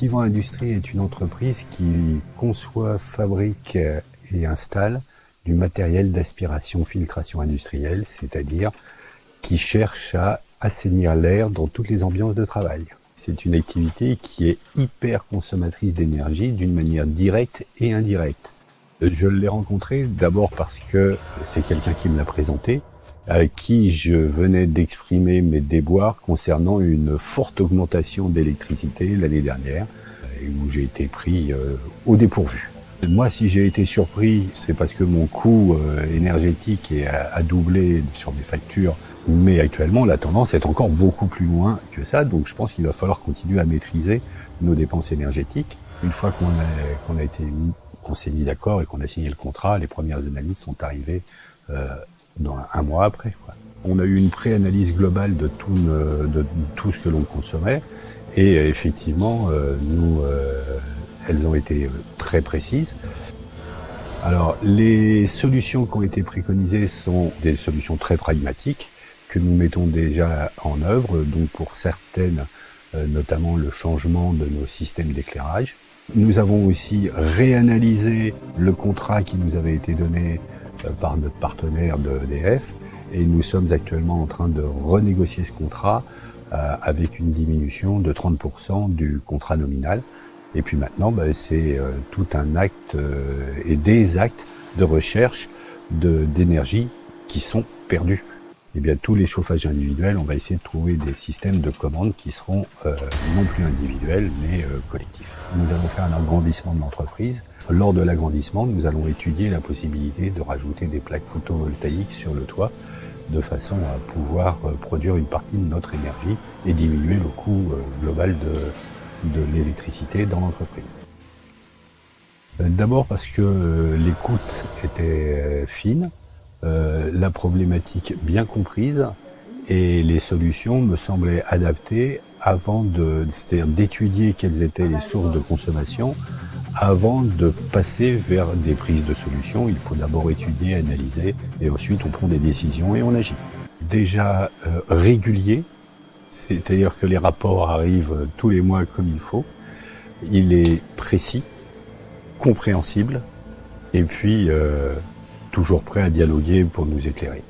Cultivant Industrie est une entreprise qui conçoit, fabrique et installe du matériel d'aspiration filtration industrielle, c'est-à-dire qui cherche à assainir l'air dans toutes les ambiances de travail. C'est une activité qui est hyper consommatrice d'énergie d'une manière directe et indirecte. Je l'ai rencontré d'abord parce que c'est quelqu'un qui me l'a présenté, à qui je venais d'exprimer mes déboires concernant une forte augmentation d'électricité l'année dernière, et où j'ai été pris au dépourvu. Moi, si j'ai été surpris, c'est parce que mon coût énergétique a doublé sur mes factures, mais actuellement, la tendance est encore beaucoup plus loin que ça, donc je pense qu'il va falloir continuer à maîtriser nos dépenses énergétiques. Une fois qu'on s'est mis d'accord et qu'on a signé le contrat, les premières analyses sont arrivées dans un mois après, quoi. On a eu une pré-analyse globale de tout ce que l'on consommait, et effectivement, elles ont été très précises. Alors, les solutions qui ont été préconisées sont des solutions très pragmatiques que nous mettons déjà en œuvre, donc pour certaines, notamment le changement de nos systèmes d'éclairage. Nous avons aussi réanalysé le contrat qui nous avait été donné par notre partenaire de EDF, et nous sommes actuellement en train de renégocier ce contrat avec une diminution de 30% du contrat nominal. Et puis maintenant, c'est tout un acte et des actes de recherche d'énergie qui sont perdus. Eh bien, tous les chauffages individuels, on va essayer de trouver des systèmes de commande qui seront non plus individuels, mais collectifs. Nous allons faire un agrandissement de l'entreprise. Lors de l'agrandissement, nous allons étudier la possibilité de rajouter des plaques photovoltaïques sur le toit, de façon à pouvoir produire une partie de notre énergie et diminuer le coût global de l'électricité dans l'entreprise. D'abord parce que l'écoute était fine, la problématique bien comprise, et les solutions me semblaient adaptées c'est-à-dire d'étudier quelles étaient les sources de consommation avant de passer vers des prises de solutions. Il faut d'abord étudier, analyser, et ensuite on prend des décisions et on agit. Déjà régulier, c'est-à-dire que les rapports arrivent tous les mois comme il faut. Il est précis, compréhensible, et puis toujours prêt à dialoguer pour nous éclairer.